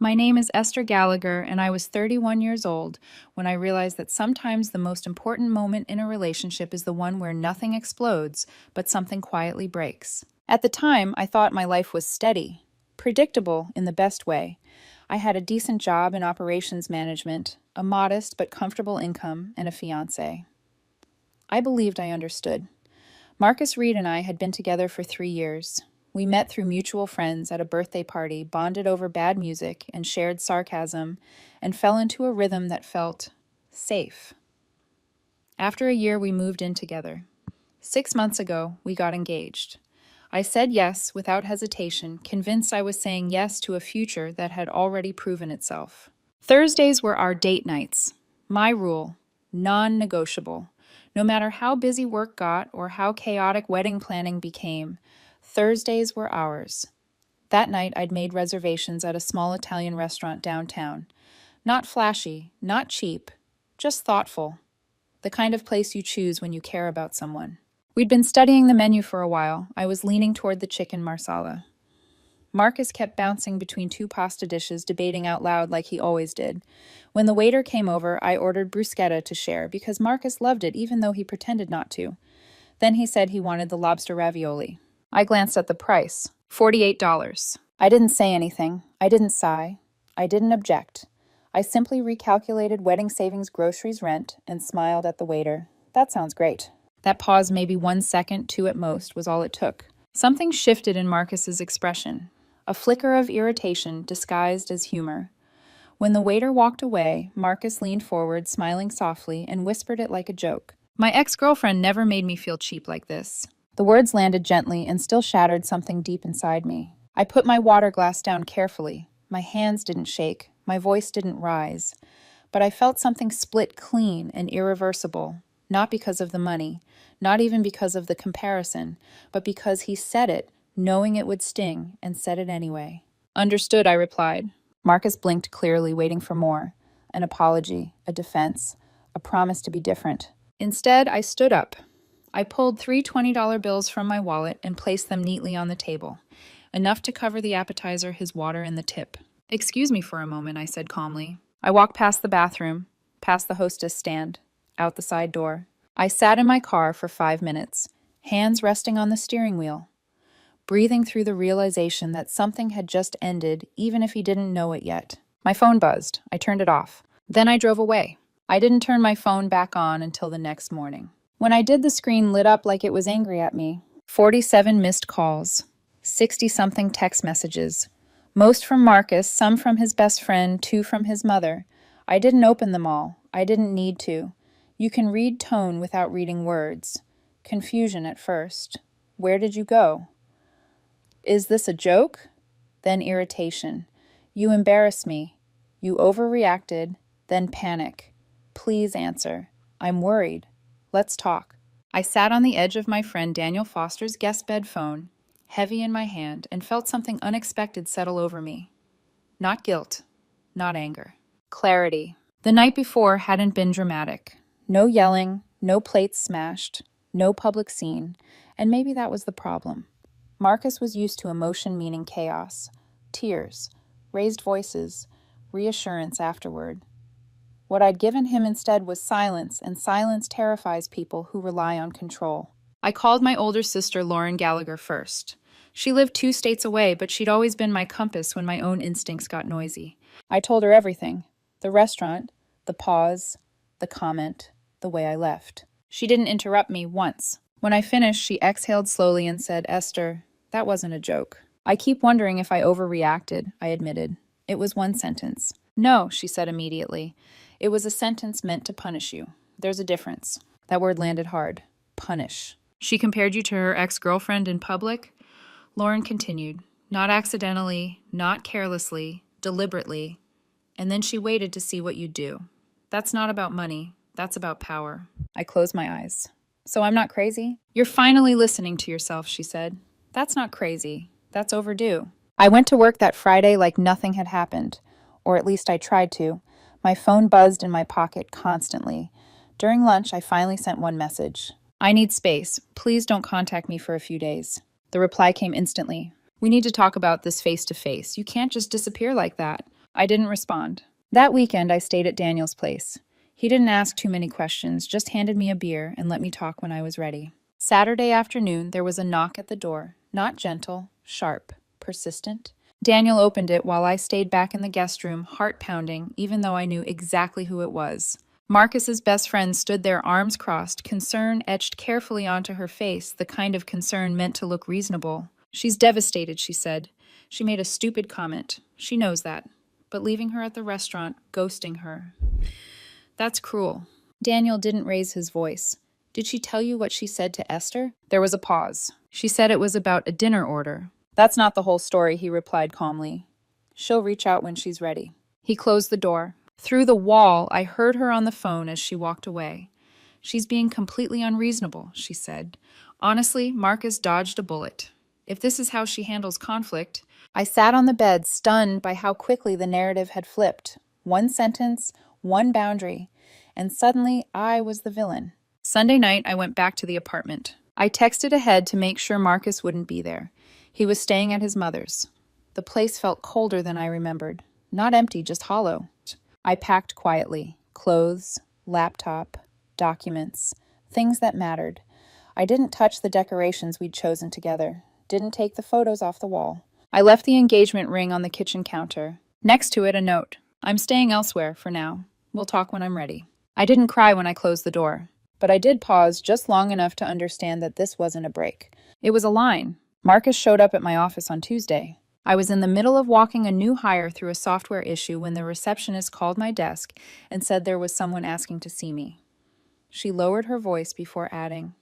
My name is Esther Gallagher, and I was 31 years old when I realized that sometimes the most important moment in a relationship is the one where nothing explodes, but something quietly breaks. At the time, I thought my life was steady, predictable in the best way. I had a decent job in operations management, a modest but comfortable income, and a fiancé. I believed I understood. Marcus Reed and I had been together for 3 years. We met through mutual friends at a birthday party, bonded over bad music and shared sarcasm, and fell into a rhythm that felt safe. After a year, we moved in together. 6 months ago, we got engaged. I said yes without hesitation, convinced I was saying yes to a future that had already proven itself. Thursdays were our date nights. My rule, non-negotiable. No matter how busy work got or how chaotic wedding planning became, Thursdays were ours. That night, I'd made reservations at a small Italian restaurant downtown. Not flashy, not cheap, just thoughtful. The kind of place you choose when you care about someone. We'd been studying the menu for a while. I was leaning toward the chicken marsala. Marcus kept bouncing between two pasta dishes, debating out loud like he always did. When the waiter came over, I ordered bruschetta to share because Marcus loved it even though he pretended not to. Then he said he wanted the lobster ravioli. I glanced at the price, $48. I didn't say anything. I didn't sigh. I didn't object. I simply recalculated wedding savings, groceries, rent, and smiled at the waiter. That sounds great. That pause, maybe 1 second, 2 at most, was all it took. Something shifted in Marcus's expression. A flicker of irritation disguised as humor. When the waiter walked away, Marcus leaned forward, smiling softly, and whispered it like a joke. My ex-girlfriend never made me feel cheap like this. The words landed gently and still shattered something deep inside me. I put my water glass down carefully. My hands didn't shake. My voice didn't rise. But I felt something split clean and irreversible, not because of the money, not even because of the comparison, but because he said it, knowing it would sting, and said it anyway. Understood, I replied. Marcus blinked clearly, waiting for more. An apology, a defense, a promise to be different. Instead, I stood up. I pulled 3 $20 bills from my wallet and placed them neatly on the table, enough to cover the appetizer, his water, and the tip. Excuse me for a moment, I said calmly. I walked past the bathroom, past the hostess stand, out the side door. I sat in my car for 5 minutes, hands resting on the steering wheel, breathing through the realization that something had just ended, even if he didn't know it yet. My phone buzzed. I turned it off. Then I drove away. I didn't turn my phone back on until the next morning. When I did, the screen lit up like it was angry at me. 47 missed calls, 60-something text messages. Most from Marcus, some from his best friend, 2 from his mother. I didn't open them all. I didn't need to. You can read tone without reading words. Confusion at first. Where did you go? Is this a joke? Then irritation. You embarrass me. You overreacted, then panic. Please answer. I'm worried. Let's talk. I sat on the edge of my friend Daniel Foster's guest bed phone, heavy in my hand, and felt something unexpected settle over me. Not guilt, not anger. Clarity. The night before hadn't been dramatic. No yelling, no plates smashed, no public scene, and maybe that was the problem. Marcus was used to emotion meaning chaos, tears, raised voices, reassurance afterward. What I'd given him instead was silence, and silence terrifies people who rely on control. I called my older sister Lauren Gallagher first. She lived 2 states away, but she'd always been my compass when my own instincts got noisy. I told her everything. The restaurant, the pause, the comment, the way I left. She didn't interrupt me once. When I finished, she exhaled slowly and said, Esther, that wasn't a joke. I keep wondering if I overreacted, I admitted. It was 1 sentence. No, she said immediately. It was a sentence meant to punish you. There's a difference. That word landed hard. Punish. She compared you to her ex-girlfriend in public? Lauren continued. Not accidentally, not carelessly, deliberately. And then she waited to see what you'd do. That's not about money. That's about power. I closed my eyes. So I'm not crazy? You're finally listening to yourself, she said. That's not crazy. That's overdue. I went to work that Friday like nothing had happened. Or at least I tried to. My phone buzzed in my pocket constantly. During lunch, I finally sent one message. I need space. Please don't contact me for a few days. The reply came instantly. We need to talk about this face to face. You can't just disappear like that. I didn't respond. That weekend, I stayed at Daniel's place. He didn't ask too many questions, just handed me a beer and let me talk when I was ready. Saturday afternoon, there was a knock at the door. Not gentle, sharp, persistent. Daniel opened it while I stayed back in the guest room, heart pounding, even though I knew exactly who it was. Marcus's best friend stood there, arms crossed, concern etched carefully onto her face, the kind of concern meant to look reasonable. She's devastated, she said. She made a stupid comment. She knows that. But leaving her at the restaurant, ghosting her. That's cruel. Daniel didn't raise his voice. Did she tell you what she said to Esther? There was a pause. She said it was about a dinner order. That's not the whole story, he replied calmly. She'll reach out when she's ready. He closed the door. Through the wall, I heard her on the phone as she walked away. She's being completely unreasonable, she said. Honestly, Marcus dodged a bullet. If this is how she handles conflict... I sat on the bed, stunned by how quickly the narrative had flipped. One sentence, one boundary, and suddenly I was the villain. Sunday night, I went back to the apartment. I texted ahead to make sure Marcus wouldn't be there. He was staying at his mother's. The place felt colder than I remembered. Not empty, just hollow. I packed quietly. Clothes, laptop, documents, things that mattered. I didn't touch the decorations we'd chosen together. Didn't take the photos off the wall. I left the engagement ring on the kitchen counter. Next to it, a note. I'm staying elsewhere for now. We'll talk when I'm ready. I didn't cry when I closed the door, but I did pause just long enough to understand that this wasn't a break. It was a line. Marcus showed up at my office on Tuesday. I was in the middle of walking a new hire through a software issue when the receptionist called my desk and said there was someone asking to see me. She lowered her voice before adding,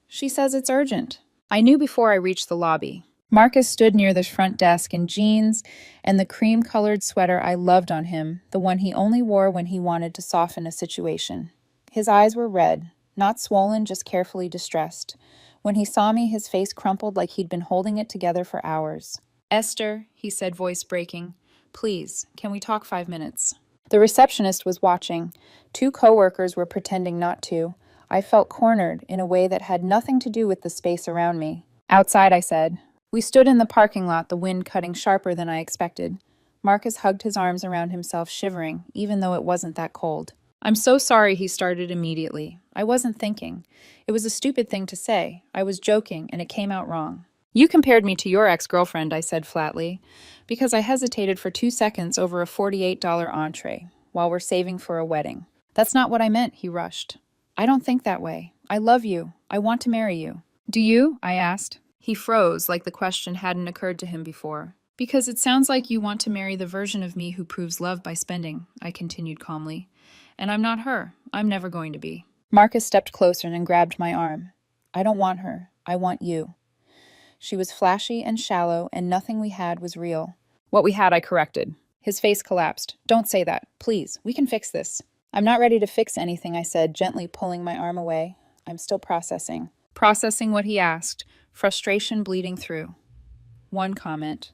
"She says it's urgent." I knew before I reached the lobby. Marcus stood near the front desk in jeans and the cream-colored sweater I loved on him, the one he only wore when he wanted to soften a situation. His eyes were red, not swollen, just carefully distressed. When he saw me, his face crumpled like he'd been holding it together for hours. "Esther," he said, voice breaking, "please, can we talk 5 minutes?" The receptionist was watching. 2 coworkers were pretending not to. I felt cornered in a way that had nothing to do with the space around me. "Outside," I said. We stood in the parking lot, the wind cutting sharper than I expected. Marcus hugged his arms around himself, shivering, even though it wasn't that cold. "I'm so sorry," he started immediately. I wasn't thinking. It was a stupid thing to say. I was joking, and it came out wrong. "You compared me to your ex-girlfriend," I said flatly, because I hesitated for 2 seconds over a $48 entree, while we're saving for a wedding. "That's not what I meant," he rushed. "I don't think that way. I love you. I want to marry you." "Do you?" I asked. He froze, like the question hadn't occurred to him before. "Because it sounds like you want to marry the version of me who proves love by spending," I continued calmly. "And I'm not her. I'm never going to be." Marcus stepped closer and grabbed my arm. "I don't want her. I want you." She was flashy and shallow, and nothing we had was real. "What we had, I corrected." His face collapsed. "Don't say that. Please, we can fix this." "I'm not ready to fix anything," I said, gently pulling my arm away. "I'm still processing." Processing what he asked, frustration bleeding through. One comment.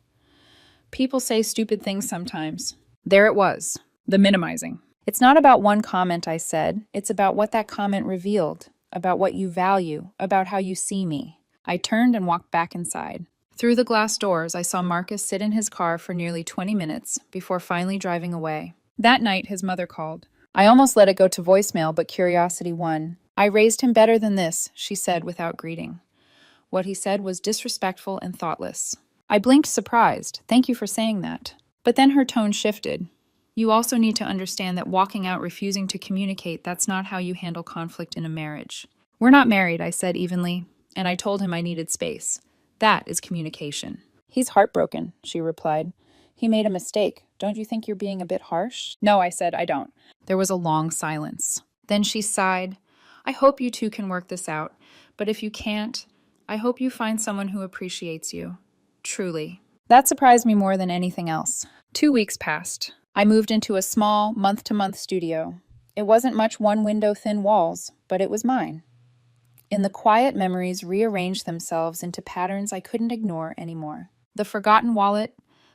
"People say stupid things sometimes." There it was, the minimizing. "It's not about one comment," I said. "It's about what that comment revealed, about what you value, about how you see me." I turned and walked back inside. Through the glass doors, I saw Marcus sit in his car for nearly 20 minutes before finally driving away. That night, his mother called. I almost let it go to voicemail, but curiosity won. "I raised him better than this," she said without greeting. What he said was disrespectful and thoughtless. I blinked, surprised. "Thank you for saying that." But then her tone shifted. "You also need to understand that walking out refusing to communicate, that's not how you handle conflict in a marriage." "We're not married," I said evenly, and I told him I needed space. That is communication. "He's heartbroken," she replied. "He made a mistake. Don't you think you're being a bit harsh?" "No," I said, "I don't." There was a long silence. Then she sighed. "I hope you two can work this out, but if you can't, I hope you find someone who appreciates you. Truly." That surprised me more than anything else. 2 weeks passed. I moved into a small, month-to-month studio. It wasn't much one-window thin walls, but it was mine. In the quiet, memories rearranged themselves into patterns I couldn't ignore anymore. The forgotten wallet,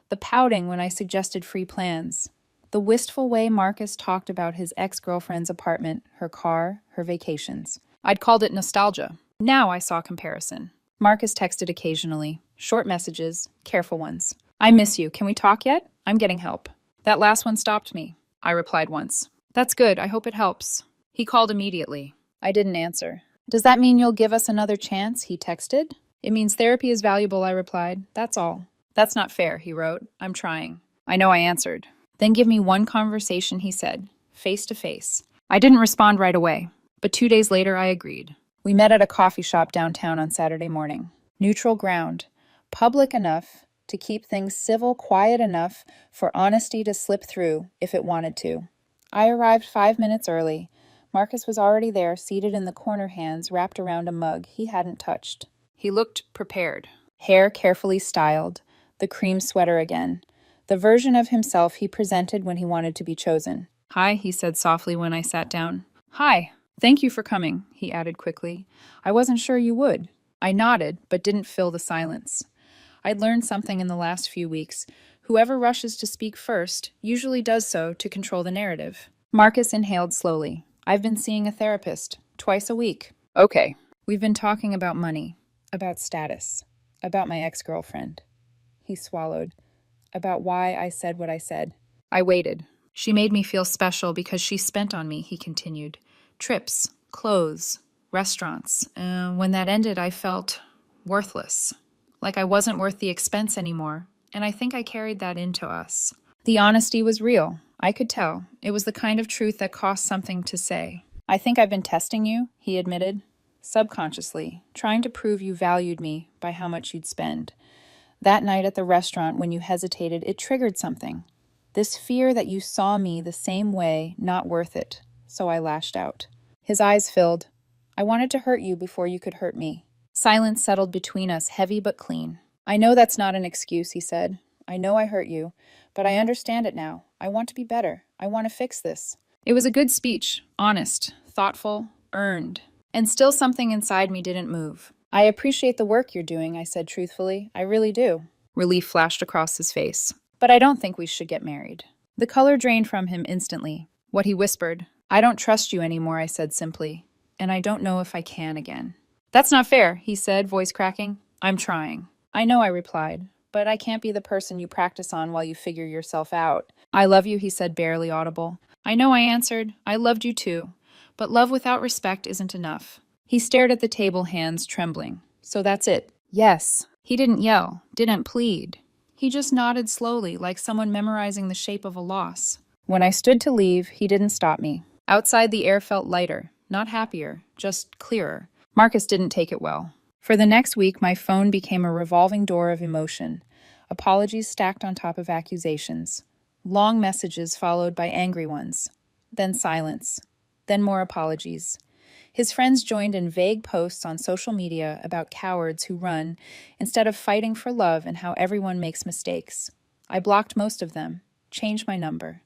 the pouting when I suggested free plans, the wistful way Marcus talked about his ex-girlfriend's apartment, her car, her vacations. I'd called it nostalgia. Now I saw comparison. Marcus texted occasionally. Short messages, careful ones. "I miss you. Can we talk yet? I'm getting help." That last one stopped me, I replied once. That's good. I hope it helps. He called immediately. I didn't answer. Does that mean you'll give us another chance? He texted. It means therapy is valuable, I replied. That's all. That's not fair, he wrote. I'm trying. I know, I answered. Then give me one conversation, he said, face to face. I didn't respond right away, but 2 days later I agreed. We met at a coffee shop downtown on Saturday morning. Neutral ground. Public enough to keep things civil, quiet enough for honesty to slip through if it wanted to. I arrived 5 minutes early. Marcus was already there, seated in the corner, hands wrapped around a mug he hadn't touched. He looked prepared. Hair carefully styled, the cream sweater again. The version of himself he presented when he wanted to be chosen. Hi, he said softly when I sat down. Hi. Thank you for coming, he added quickly. I wasn't sure you would. I nodded, but didn't fill the silence. I'd learned something in the last few weeks. Whoever rushes to speak first usually does so to control the narrative. Marcus inhaled slowly. I've been seeing a therapist, twice a week. Okay. We've been talking about money, about status, about my ex-girlfriend. He swallowed. About why I said what I said. I waited. She made me feel special because she spent on me, he continued. Trips, clothes, restaurants. When that ended, I felt worthless. Like I wasn't worth the expense anymore. And I think I carried that into us. The honesty was real. I could tell. It was the kind of truth that cost something to say. I think I've been testing you, he admitted. Subconsciously, trying to prove you valued me by how much you'd spend. That night at the restaurant when you hesitated, it triggered something. This fear that you saw me the same way, not worth it. So I lashed out. His eyes filled. I wanted to hurt you before you could hurt me. Silence settled between us, heavy but clean. I know that's not an excuse, he said. I know I hurt you, but I understand it now. I want to be better. I want to fix this. It was a good speech, honest, thoughtful, earned. And still something inside me didn't move. I appreciate the work you're doing, I said truthfully. I really do. Relief flashed across his face. But I don't think we should get married. The color drained from him instantly. What he whispered. I don't trust you anymore, I said simply. And I don't know if I can again. That's not fair, he said, voice cracking. I'm trying. I know, I replied. But I can't be the person you practice on while you figure yourself out. I love you, he said, barely audible. I know, I answered. I loved you too. But love without respect isn't enough. He stared at the table, hands trembling. So that's it. Yes. He didn't yell, didn't plead. He just nodded slowly, like someone memorizing the shape of a loss. When I stood to leave, he didn't stop me. Outside, the air felt lighter, not happier, just clearer. Marcus didn't take it well. For the next week, my phone became a revolving door of emotion. Apologies stacked on top of accusations. Long messages followed by angry ones. Then silence. Then more apologies. His friends joined in vague posts on social media about cowards who run instead of fighting for love and how everyone makes mistakes. I blocked most of them, changed my number.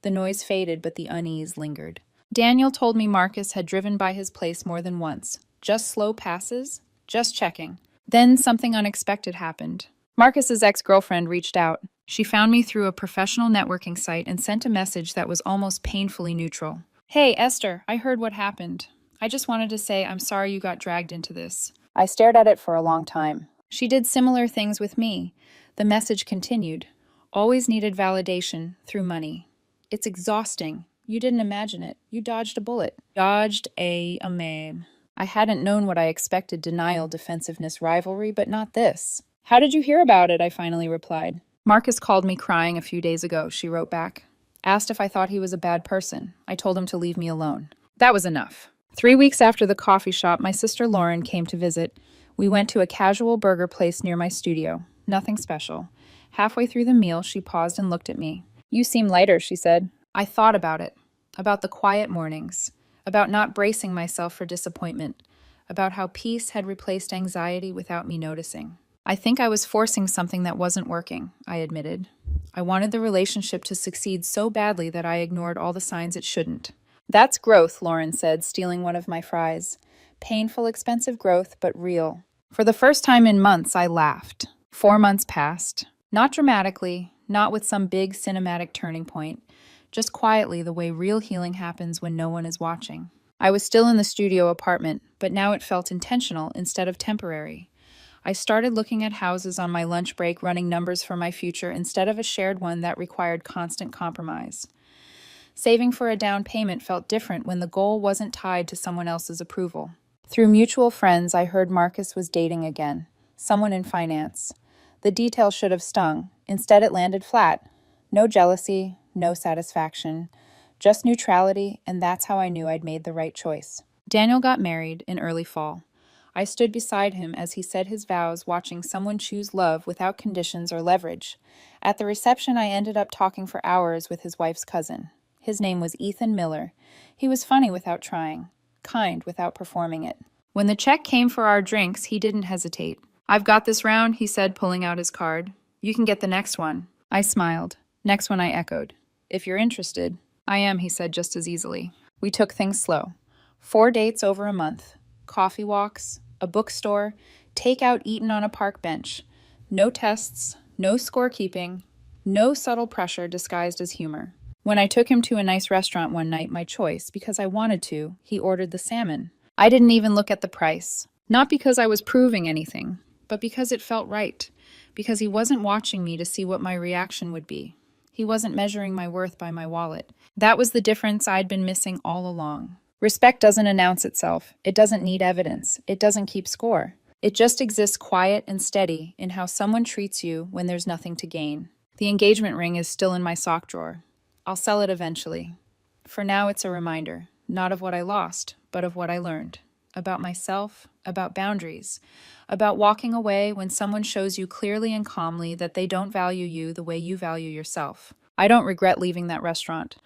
The noise faded, but the unease lingered. Daniel told me Marcus had driven by his place more than once. Just slow passes, just checking. Then something unexpected happened. Marcus's ex-girlfriend reached out. She found me through a professional networking site and sent a message that was almost painfully neutral. Hey, Esther, I heard what happened. I just wanted to say I'm sorry you got dragged into this. I stared at it for a long time. She did similar things with me. The message continued. Always needed validation through money. It's exhausting. You didn't imagine it. You dodged a bullet. Dodged a man. I hadn't known what I expected, denial, defensiveness, rivalry, but not this. How did you hear about it? I finally replied. Marcus called me crying a few days ago, she wrote back. Asked if I thought he was a bad person. I told him to leave me alone. That was enough. 3 weeks after the coffee shop, my sister Lauren came to visit. We went to a casual burger place near my studio. Nothing special. Halfway through the meal, she paused and looked at me. You seem lighter, she said. I thought about it. About the quiet mornings. About not bracing myself for disappointment. About how peace had replaced anxiety without me noticing. I think I was forcing something that wasn't working, I admitted. I wanted the relationship to succeed so badly that I ignored all the signs it shouldn't. That's growth, Lauren said, stealing one of my fries. Painful, expensive growth, but real. For the first time in months, I laughed. 4 months passed. Not dramatically, not with some big cinematic turning point. Just quietly, the way real healing happens when no one is watching. I was still in the studio apartment, but now it felt intentional instead of temporary. I started looking at houses on my lunch break, running numbers for my future instead of a shared one that required constant compromise. Saving for a down payment felt different when the goal wasn't tied to someone else's approval. Through mutual friends, I heard Marcus was dating again, someone in finance. The details should have stung. Instead, it landed flat. No jealousy, no satisfaction, just neutrality, and that's how I knew I'd made the right choice. Daniel got married in early fall. I stood beside him as he said his vows, watching someone choose love without conditions or leverage. At the reception, I ended up talking for hours with his wife's cousin. His name was Ethan Miller. He was funny without trying, kind without performing it. When the check came for our drinks, he didn't hesitate. "I've got this round," he said, pulling out his card. "You can get the next one." I smiled. "Next one," I echoed. "If you're interested." "I am," he said just as easily. We took things slow. 4 dates over a month. Coffee walks, a bookstore, takeout eaten on a park bench. No tests, no scorekeeping, no subtle pressure disguised as humor. When I took him to a nice restaurant one night, my choice, because I wanted to, he ordered the salmon. I didn't even look at the price. Not because I was proving anything, but because it felt right. Because he wasn't watching me to see what my reaction would be. He wasn't measuring my worth by my wallet. That was the difference I'd been missing all along. Respect doesn't announce itself. It doesn't need evidence. It doesn't keep score. It just exists quiet and steady in how someone treats you when there's nothing to gain. The engagement ring is still in my sock drawer. I'll sell it eventually. For now, it's a reminder, not of what I lost, but of what I learned. About myself, about boundaries, about walking away when someone shows you clearly and calmly that they don't value you the way you value yourself. I don't regret leaving that restaurant.